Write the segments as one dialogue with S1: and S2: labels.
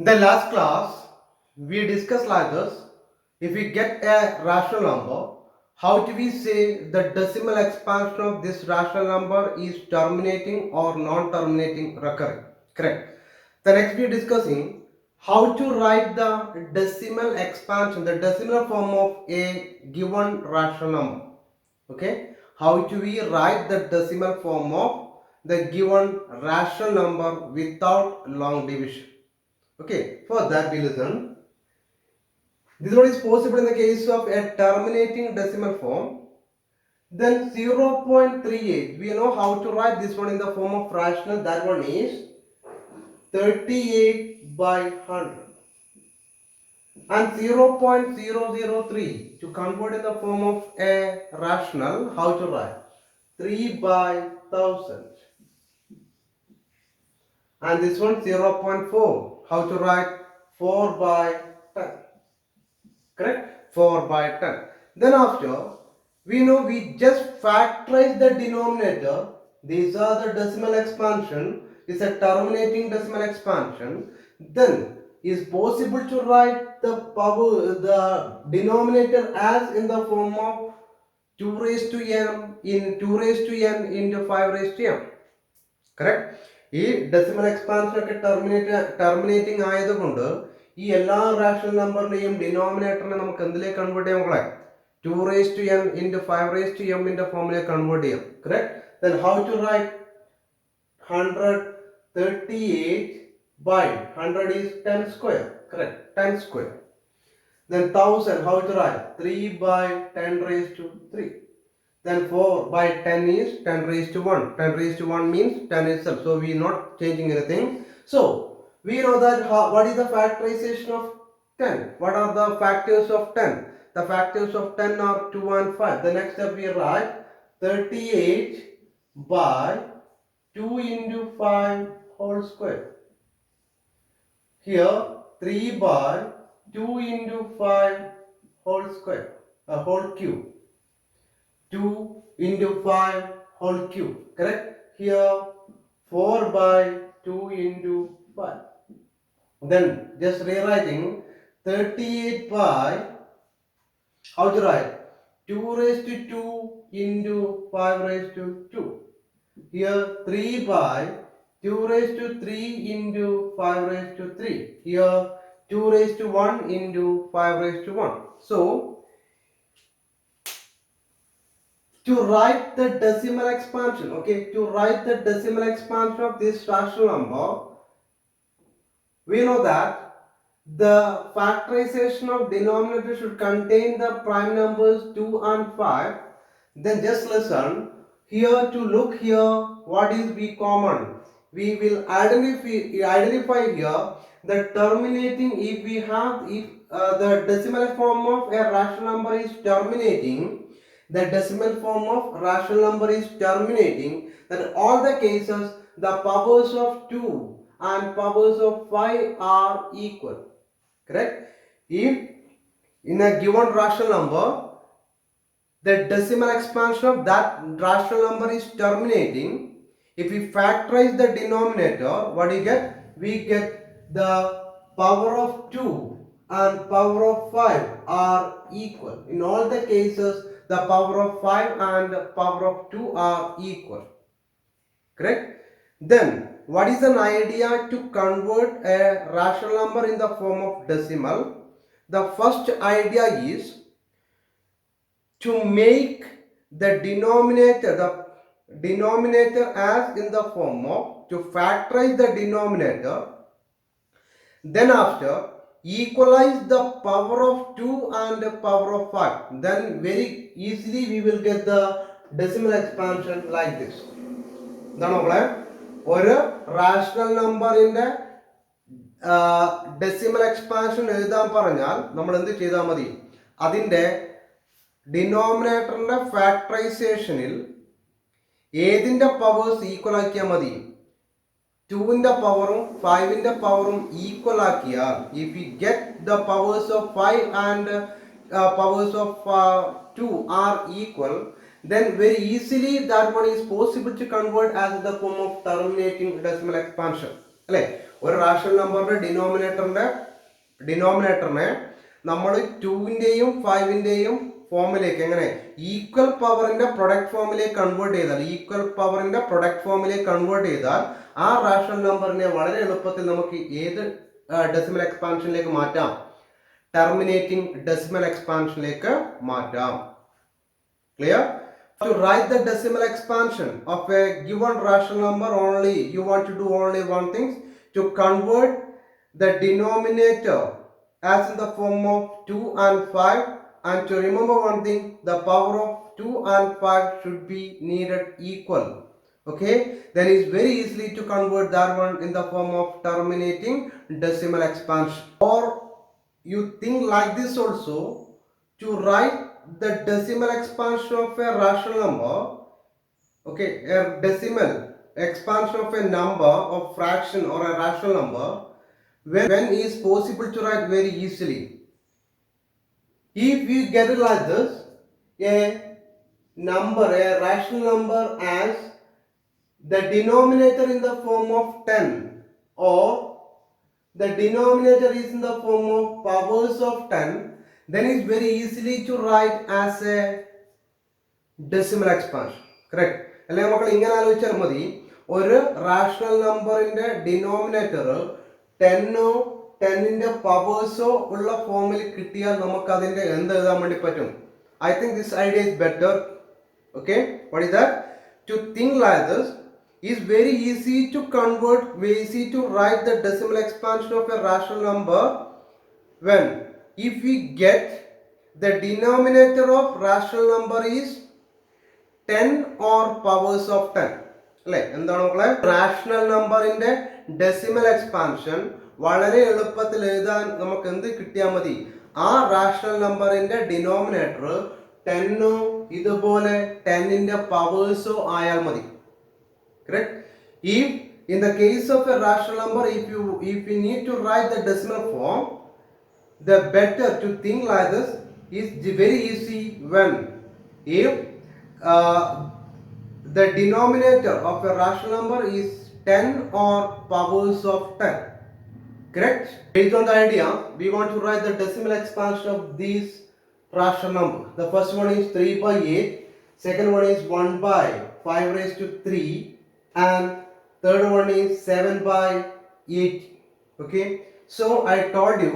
S1: In the last class, we discussed like this. If we get a rational number, how do we say the decimal expansion of this rational number is terminating or non-terminating recurring? Correct. The next we are discussing how to write the decimal expansion, the decimal form of a given rational number. Okay. How do we write the decimal form of the given rational number without long division? Okay, for that we listen. This one is possible in the case of a terminating decimal form. Then 0.38. We know how to write this one in the form of fractional. That one is 38 by 100. And 0.003 to convert in the form of a rational. How to write? 3 by 1000. And this one 0.4. How to write? 4 by 10. Correct? 4 by 10. Then after, we know we just factorize the denominator. These are the decimal expansion. Is a terminating decimal expansion. Then is possible to write the power, the denominator as in the form of 2 raised to n in 2 raised to n into 5 raised to m. Correct ഈ decimal expansion ഒക്കെ terminating ആയതുകൊണ്ട് ഈ എല്ലാ rational നമ്പറിനെയും ഡിനോമിനേറ്ററിനെ നമുക്ക് എന്തിലേക്ക് convert ചെയ്യാം മക്കളെ 2 raised to n into 5 raised to m ന്റെ ഫോമിലേക്ക് കൺവേർട്ട് ചെയ്യാം correct then how to write 138 by 100 is 10 square correct 10 square then 1000 how to write 3 by 10 raised to 3 then 4 by 10 is 10 raised to 1. 10 raised to 1 means 10 itself. So we are not changing anything. So we know that what is the factorization of 10? What are the factors of 10? The factors of 10 are 2 and 5. The next step we write 38 by 2 into 5 whole square. Here 3 by 2 into 5 whole square. Whole cube. 2 into 5 whole cube. Correct? Here 4 by 2 into 5. Then just rewriting 38 by, how to write? 2 raised to 2 into 5 raised to 2. Here 3 by 2 raised to 3 into 5 raised to 3. Here 2 raised to 1 into 5 raised to 1. So to write the decimal expansion, okay, to write the decimal expansion of this rational number, we know that the factorization of denominator should contain the prime numbers 2 and 5. Then just listen here to look here what is be common. We will identify here the terminating if we have if the decimal form of a rational number is terminating. The decimal form of rational number is terminating, that all the cases the powers of 2 and powers of 5 are equal. Correct? If in a given rational number the decimal expansion of that rational number is terminating, if we factorize the denominator, what do you get? We get the power of 2 and power of 5 are equal. In all the cases the power of 5 and power of 2 are equal. Correct? Then what is an idea to convert a rational number in the form of decimal? The first idea is to make the denominator as in the form of, to factorize the denominator, then after equalize the power of 2 and the power of 5, then very easily we will get the decimal expansion like this. എന്താണ് നമ്മളെ ഒരു rational നമ്പറിന്റെ decimal expansion എഴുതാൻ പറഞ്ഞാൽ നമ്മൾ എന്ത് ചെയ്താൽ മതി? അതിന്റെ ഡിനോമിനേറ്ററിന്റെ ഫാക്ടറൈസേഷനിൽ ഏതിന്റെ പവേഴ്സ് ഈക്വൽ ആക്കിയാൽ മതി? 2ന്റെ പവറും 5ന്റെ പവറും ഈക്വൽ ആക്കിയാൽ, if you get the powers of 5 and powers of 2 are equal, then very easily that one is possible to convert as the form of terminating decimal expansion. അല്ലേ? ഒരു റാഷണൽ നമ്പറിന്റെ ഡിനോമിനേറ്ററിനെ നമ്മൾ 2-ന്റെയും 5-ന്റെയും ഫോമിലേക്ക് എങ്ങനെ ഈക്വൽ പവറിന്റെ പ്രൊഡക്റ്റ് ഫോമിലേക്ക് convert ചെയ്താൽ ആ റാഷണൽ നമ്പറിനെ വളരെ എളുപ്പത്തിൽ നമുക്ക് ഏത് ഡെസിമൽ എക്സ്പാൻഷനിലേക്ക് മാറ്റാം? ടെർമിനേറ്റിംഗ് ഡെസിമൽ എക്സ്പാൻഷനിലേക്ക് മാറ്റാം. Clear? To write the decimal expansion of a given rational number, only you want to do only one thing, to convert the denominator as in the form of 2 and 5, and to remember one thing, the power of 2 and 5 should be needed equal. Okay, then it's very easily to convert that one in the form of terminating decimal expansion. Or you think like this also, to write the decimal expansion of a rational number, okay, a decimal expansion of a number of fraction or a rational number, when is possible to write very easily. If we get it like this, a rational number as the denominator in the form of 10, or the denominator is in the form of powers of 10, then it's very easily to write as a decimal expansion. Correct? അല്ലെങ്കിൽ മക്കൾ ഇങ്ങനെ ആലോചിച്ചാൽ മതി, ഒരു rational നമ്പറിന്റെ denominator 10-ഓ 10-ന്റെ പവേഴ്സോ ഉള്ള ഫോമിൽ കിട്ടിയാൽ നമുക്ക് അതിന്റെ എന്ത് എഴുതാൻ വേണ്ടി പറ്റും? I think this idea is better. Okay, what is that? To think like this is very easy to convert, very easy to write the decimal expansion of a rational number when if we get the denominator of rational number is 10 or powers of 10. അല്ലേ? എന്താണ് മക്കളെ? Rational നമ്പറിന്റെ decimal expansion വളരെ എളുപ്പത്തിൽ എഴുതാൻ നമുക്ക് എന്ത് കിട്ടിയാൽ മതി? ആ റാഷണൽ നമ്പറിന്റെ ഡിനോമിനേറ്റർ 10-ഓ ഇതുപോലെ 10-ന്റെ പവേഴ്സോ ആയാൽ മതി. Correct? If in the case of a rational number, if you need to write the decimal form, the better to think like this is very easy when if the denominator of a rational number is 10 or powers of 10. Correct? Based on the idea, we want to write the decimal expansion of these rational number. The first one is 3/8, second one is 1/5^3, and third one is 7/8. Okay, so I told you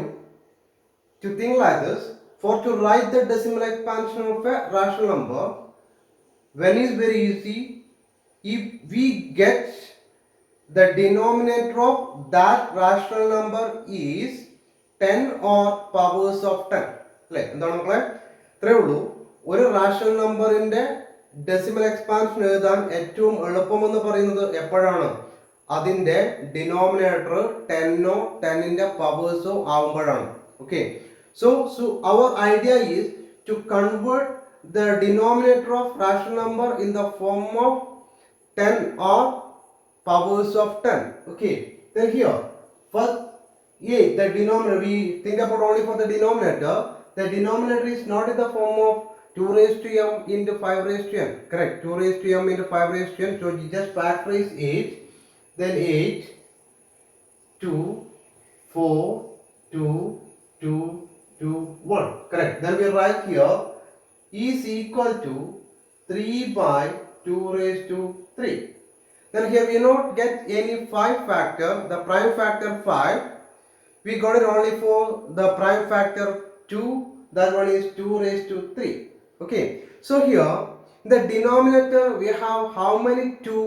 S1: to think like this. For to write the decimal expansion of a rational number, when is very easy, if we get the denominator of that rational number is 10 or powers of 10. അല്ലേ? എന്താണ് മക്കളെ? ഇത്രയേ ഉള്ളൂ. ഒരു rational നമ്പറിന്റെ decimal expansion എഴുതാൻ ഏറ്റവും എളുപ്പമെന്ന് പറയുന്നത് എപ്പോഴാണ്? അതിന്റെ ഡിനോമിനേറ്റർ 10-ഓ 10-ന്റെ പവേഴ്സോ ആവുമ്പോഴാണ്. Okay, so our idea is to convert the denominator of rational number in the form of 10 or powers of 10. Okay, then here first the denominator, we think about only for the denominator. The denominator is not in the form of 2 raised to m into 5 raised to n. Correct? 2 raised to m into 5 raised to n. So you just factorize 8, then 8, 2, 4, 2, 2, 2, 1. Correct? Then we write here is equal to 3/2 raised to 3. Then here we not get any 5 factor, the prime factor 5. We got it only for the prime factor 2, that one is 2 raised to 3. Okay, so here the denominator we have how many 2?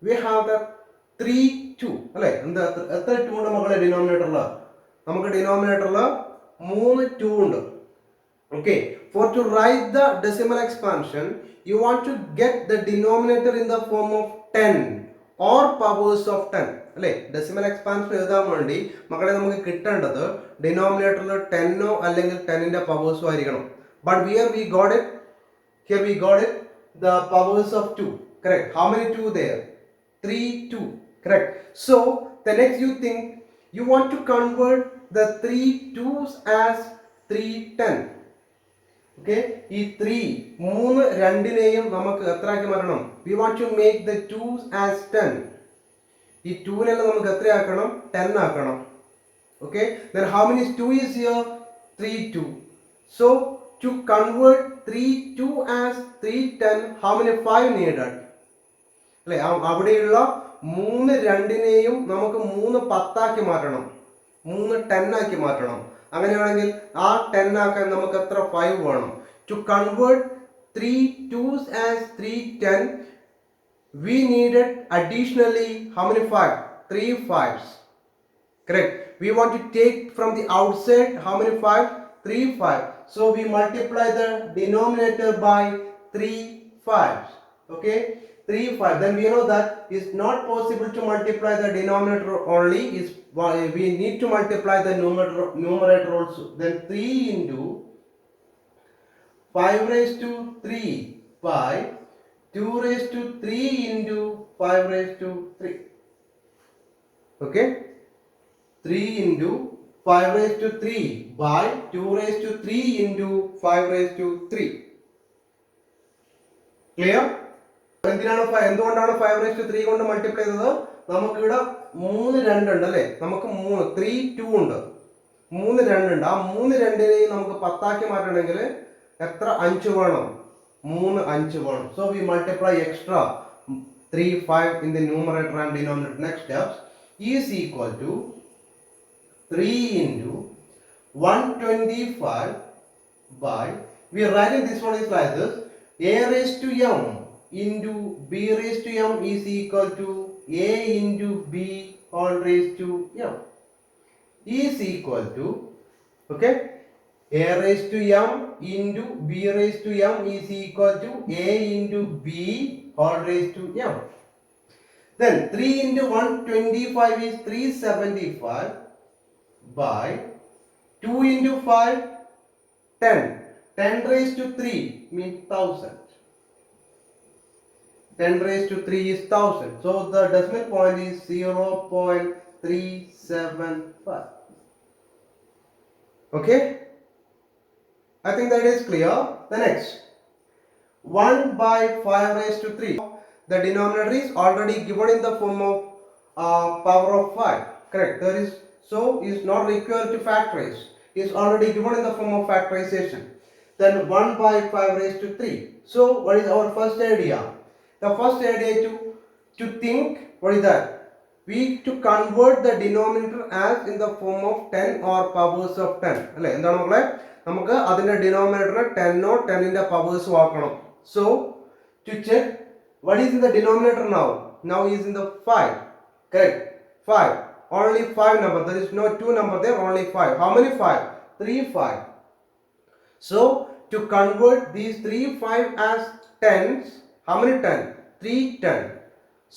S1: We have the 3 2. അല്ലേ? എന്താ എത്ര 2 ഉണ്ട് മക്കളെ ഡിനോമിനേറ്ററിൽ? നമുക്ക് ഡിനോമിനേറ്ററിൽ 3 2 ഉണ്ട്. Okay, for to write the decimal expansion, you want to get the denominator in the form of 10 or powers of 10. അല്ലേ? ഡെസിമൽ എക്സ്പാൻഷൻ എഴുതാൻ വേണ്ടി മക്കളെ നമുക്ക് കിട്ടേണ്ടത് ഡിനോമിനേറ്ററിൽ 10-ഓ അല്ലെങ്കിൽ 10-ന്റെ പവേഴ്സോ ആയിരിക്കണം. But here we got it, the powers of 2. Correct? How many 2 there? 3 2. Correct? So the next you think you want to convert the 3 2s as 3 10. Okay, ഈ 3 രണ്ടിനെയും നമുക്ക് എത്ര ആക്കി മാറ്റണം? We want to make the 2s as 10. ഈ 2 നമുക്ക് എത്രയാക്കണം? 10 ആക്കണം. Okay, then how many 2 is here? 3 2. So to convert 3 2 as 310, how many 5 needed? അല്ലെ, അവിടെയുള്ള 3 2നെയും നമുക്ക് 3 10 ആക്കി മാറ്റണം, 3 10 ആക്കി മാറ്റണം. അങ്ങനെയാണെങ്കിൽ ആ 10 ആക്കാൻ നമുക്ക് എത്ര 5 വേണം? To convert 3 2s as 310, we needed additionally how many 5? 3 5s. Correct. We want to take from the outside how many 5? 3 5. So we multiply the denominator by 3 5s. Okay, 3 5. Then we know that it's not possible to multiply the denominator only. Is we need to multiply the numerator also. Then 3 into 5 raised to 3 by 2 raised to 3 into 5 raised to 3. Okay, 3 into 5 raised to 3 by 2 raised to 3 into 5 raised to 3. Clear? എന്തുകൊണ്ടാണ് 5 raised to 3 കൊണ്ട് multiply ചെയ്തത്? നമുക്കിവിടെ 3 2 ഉണ്ട് അല്ലേ, നമുക്ക് 3 2 ഉണ്ട്, 3 2 ഉണ്ട്. ആ 3 2നെയും നമുക്ക് 10 ആക്കി മാറ്റണമെങ്കിൽ എത്ര 5 വേണം? 3 5 വേണം. So we multiply extra 3 5 in the numerator and denominator. Next steps is equal to 3 into 125 by, we are writing this one is like this, a raised to m into b raised to m is equal to a into b all raised to m is equal to, okay, a raised to m into b raised to m is equal to a into b all raised to m. Then 3 into 125 is 375 by 2 into 5 10. 10 raised to 3 means 1000. 10 raised to 3 is 1000. So the decimal point is 0.375. Okay, I think that is clear. The next 1 by 5 raised to 3. The denominator is already given in the form of power of 5. Correct. There is, so is not required to factorize. Is already given in the form of factorization. Then 1 by 5 raised to 3. So what is our first idea? The first idea to think, what is that? We to convert the denominator as in the form of 10 or powers of 10. അല്ലേ, എന്താണ് മക്കളെ? നമുക്ക് അതിന്റെ denominator 10 or 10 ന്റെ powers ആക്കണം. So to check what is in the denominator now? Now is in the 5. Correct. 5. Only 5 number. There is no 2 number there. Only 5. How many 5? 3 5. So to convert these 3 5 as 10s, how many 10? 3 10.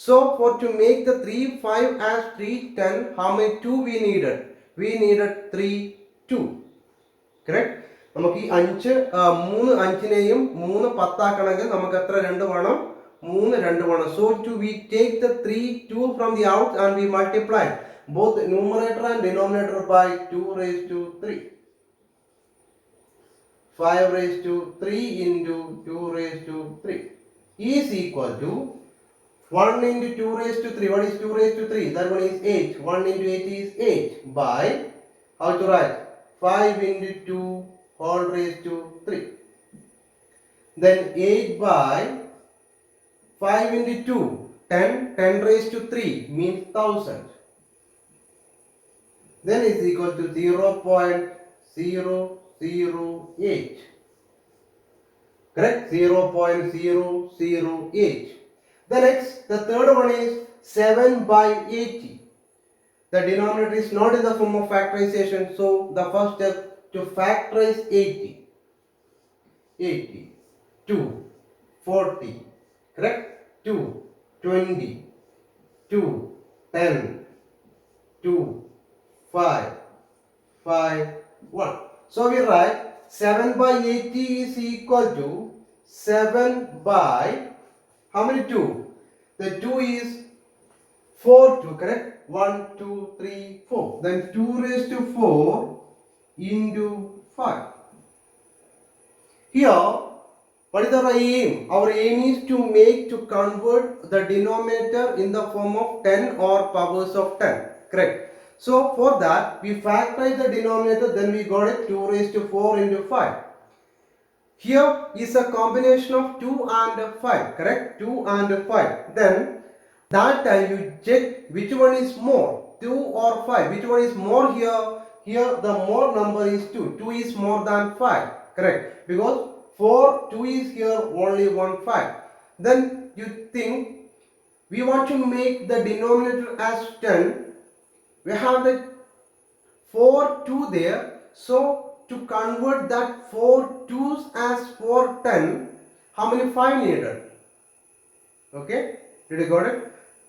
S1: So for to make the 3 5 as 3 10, how many 2 we needed? We needed 3 2. Correct. നമുക്ക് ഈ 5 3 5നെയും 3 10 ആക്കണമെങ്കിൽ നമുക്ക് എത്ര 2 വേണം? 3 2 വേണം. So to we take the 3 2 from the out and we multiply both numerator and denominator by 2 raised to 3. 5 raised to 3 into 2 raised to 3 is equal to 1 into 2 raised to 3. What is 2 raised to 3? That one is 8. 1 into 8 is 8 by, how to write? 5 into 2 all raised to 3. Then 8 by 5 into 2. 10. 10 raised to 3 means 1000. Then is equal to 0.008. Correct? 0.008. The next, the third one is 7 by 80. The denominator is not in the form of factorization. So the first step to factorize 80. 80. 2. 40. Correct? 2. 20. 2. 10. 2. 5. 5. 1. So we write 7 by 80 is equal to 7 by, how many 2? The 2 is 4 2, correct? 1 2 3 4. Then 2 raised to 4 into 5. Here What is our aim? Our aim is to convert the denominator in the form of 10 or powers of 10. Correct. So for that we factorize the denominator, then we got it 2 raised to 4 into 5. Here is a combination of 2 and 5. Correct. 2 and 5. Then that time you check which one is more, 2 or 5. Which one is more here? Here the more number is 2. 2 is more than 5. Correct. Because 4, 2 is here, only 1, 5. Then you think we want to make the denominator as 10. We have the 4, 2 there. So to convert that 4 2s as 4 10, how many 5 needed? Okay. Did you got it?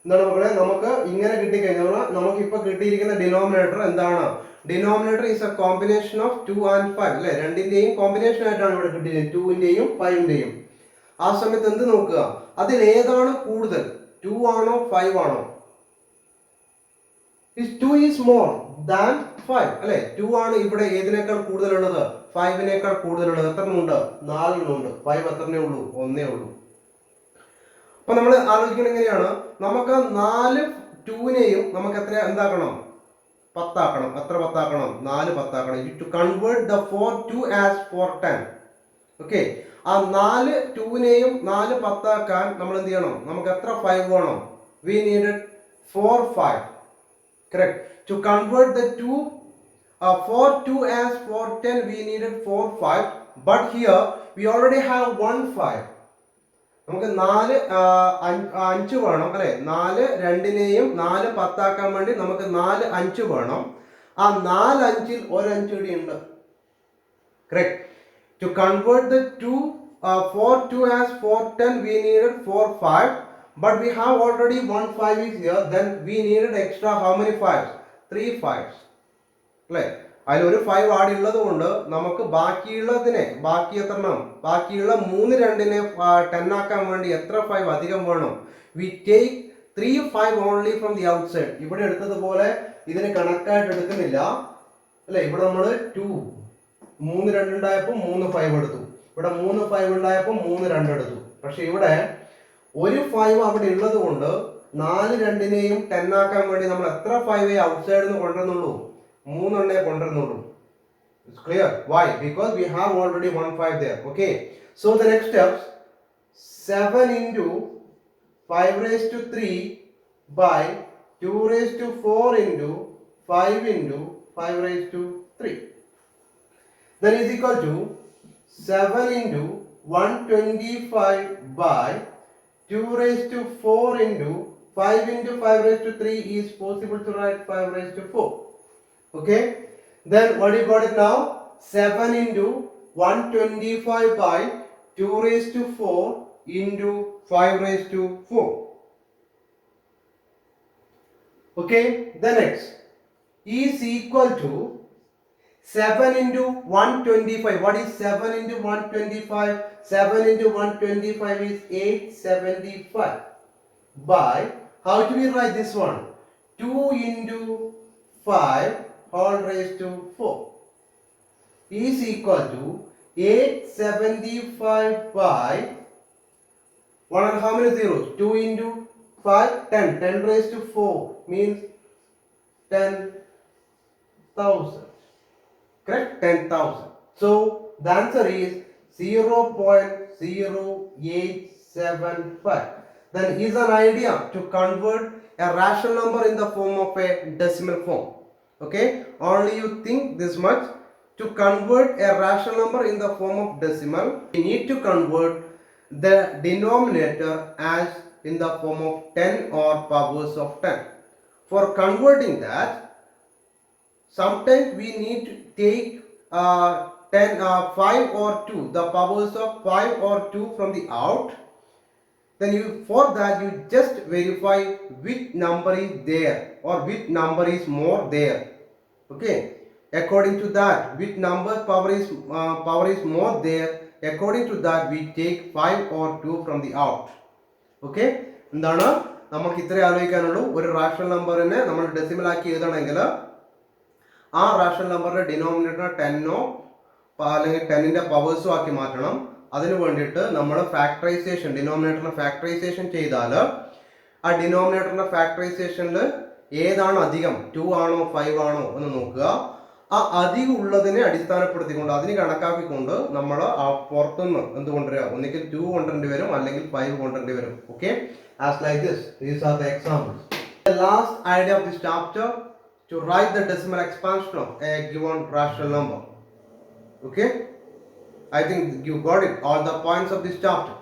S1: എന്താണ് മക്കളെ, നമുക്ക് ഇങ്ങനെ കിട്ടിക്കഴിഞ്ഞാൽ നമുക്കിപ്പോൾ കിട്ടിയിരിക്കുന്ന denominator എന്താണ്? Denominator is A combination of 2 and 5 അല്ലെ, രണ്ടിന്റെയും കോമ്പിനേഷൻ ആയിട്ടാണ് ഇവിടെ കിട്ടിയിരിക്കുന്നത്, 2ന്റെയും 5ന്റെയും. ആ സമയത്ത് എന്ത് നോക്കുക, അതിൽ ഏതാണ് കൂടുതൽ, 2 ആണോ 5 ആണോ? 2 ഈസ് മോർ ദാൻ 5 അല്ലെ. 2 ആണ് ഇവിടെ ഏതിനേക്കാൾ കൂടുതലുള്ളത്? 5നേക്കാൾ കൂടുതലുള്ളത്. എത്ര ഉണ്ട്? 4 ഉണ്ട്. 5 എത്രണ്ണേ ഉള്ളൂ? ഒന്നേ ഉള്ളൂ. അപ്പൊ നമ്മൾ ആലോചിക്കുന്നത് എങ്ങനെയാണ്, നമുക്ക് 4 2നെയും നമുക്ക് എത്ര എന്താക്കണം? 10 ആക്കണം. എത്ര 10 ആക്കണം? 4 10 ആക്കണം. To convert the 4 2 as 4 10. Okay, ആ 4 2നെയും 4 10 ആക്കാൻ നമ്മൾ എന്ത് ചെയ്യണം? നമുക്ക് എത്ര 5 വേണം? We needed 4 5. Correct. To convert the 4 2 as 4 10 we needed 4 5, but here we already have 1 5. നമുക്ക് 4 5 വേണം അല്ലെ. 4 2നെയും 4 10 ആക്കാൻ വേണ്ടി നമുക്ക് 4 5 വേണം. ആ 4 5ൽ ഒരു 5 കൂടി ഉണ്ട്. Correct. To convert the 4 2 as 4 10 we needed 4 5, but we have already 1 5 is here, then we needed extra how many 5s? 3 5s അല്ലെ. അതിൽ ഒരു 5 ആഡ് ഉള്ളത് കൊണ്ട് നമുക്ക് ബാക്കിയുള്ളതിനെ, ബാക്കി എത്രണ്ണം, ബാക്കിയുള്ള 3 2നെ 10 ആക്കാൻ വേണ്ടി എത്ര 5 അധികം വേണം? We take 3 5 only from the outside. ഇവിടെ എടുത്തതുപോലെ ഇതിന് കണക്കായിട്ട് എടുക്കുന്നില്ല അല്ലെ. ഇവിടെ നമ്മൾ 2 3 2 ഉണ്ടായപ്പോൾ 3 5 എടുത്തു. ഇവിടെ 3 5 ഉണ്ടായപ്പോൾ 3 2 എടുത്തു. പക്ഷെ ഇവിടെ ഒരു 5 അവിടെ ഉള്ളത് കൊണ്ട് 4 2നെയും 10 ആക്കാൻ വേണ്ടി നമ്മൾ എത്ര 5 ഔട്ട്സൈഡിൽ നിന്ന് കൊണ്ടുവരുന്നുള്ളൂ? 3 എണ്ണേ കൊണ്ടുവരുന്നുള്ളൂ. It's clear? Why? Because we have already 1 5 there. Okay. So the next steps, 7 into 5 raised to 3 by 2 raised to 4 into 5 into 5 raised to 3. Then is equal to 7 into 125 by 2 raised to 4 into 5 into 5 raised to 3 is possible to write 5 raised to 4. Okay, then what you got it now? 7 into 125 by 2 raised to 4 into 5 raised to 4. Okay, the next is equal to 7 into 125. What is 7 into 125? 7 into 125 is 875 by, how do we write this one? 2 into 5 whole raised to 4 is equal to 875 by 1 and how many zeros? 2 into 5 10. 10 raised to 4 means 10,000. Correct? 10,000. So the answer is 0.0875. Then is an idea to convert a rational number in the form of a decimal form. Okay, only you think this much. To convert a rational number in the form of decimal, we need to convert the denominator as in the form of 10 or powers of 10. For converting that, sometimes we need to take 5 or 2, the powers of 5 or 2 from the out. Then you, for that you just verify which number is there or which number is more there. Okay, according to that which number power is more there, according to that we take 5 or 2 from the out. Okay, എന്താണ് നമുക്ക് ഇത്രേ ആലോചിക്കാനുള്ളൂ. ഒരു rational നമ്പറിനെ നമ്മൾ decimal ആക്കി എഴുതണമെങ്കിൽ ആ rational നമ്പറിന്റെ ഡിനോമിനേറ്റർ 10 അല്ലെങ്കിൽ 10ന്റെ പവേഴ്സും ആക്കി മാറ്റണം. അതിന് വേണ്ടിയിട്ട് നമ്മൾ ഫാക്ടറൈസേഷൻ, ഡിനോമിനേറ്ററിനെ ഫാക്ടറൈസേഷൻ ചെയ്താൽ ആ ഡിനോമിനേറ്ററിന്റെ ഫാക്ടറൈസേഷനിൽ ഏതാണ് അധികം, 2 ആണോ 5 ആണോ എന്ന് നോക്കുക. ആ അധികം ഉള്ളതിനെ അടിസ്ഥാനപ്പെടുത്തിക്കൊണ്ട്, അതിന് കണക്കാക്കിക്കൊണ്ട് നമ്മൾ ആ പുറത്തുനിന്ന് എന്ത് കൊണ്ടുവരിക, ഒന്നിക്കൽ 2 കൊണ്ടുവരേണ്ടി വരും, അല്ലെങ്കിൽ 5 കൊണ്ടുവരേണ്ടി വരും. Okay, as like this. These are the examples. The last idea of this chapter, to write the decimal expansion of a given rational number. Okay, I think you got it, all the points of this chapter.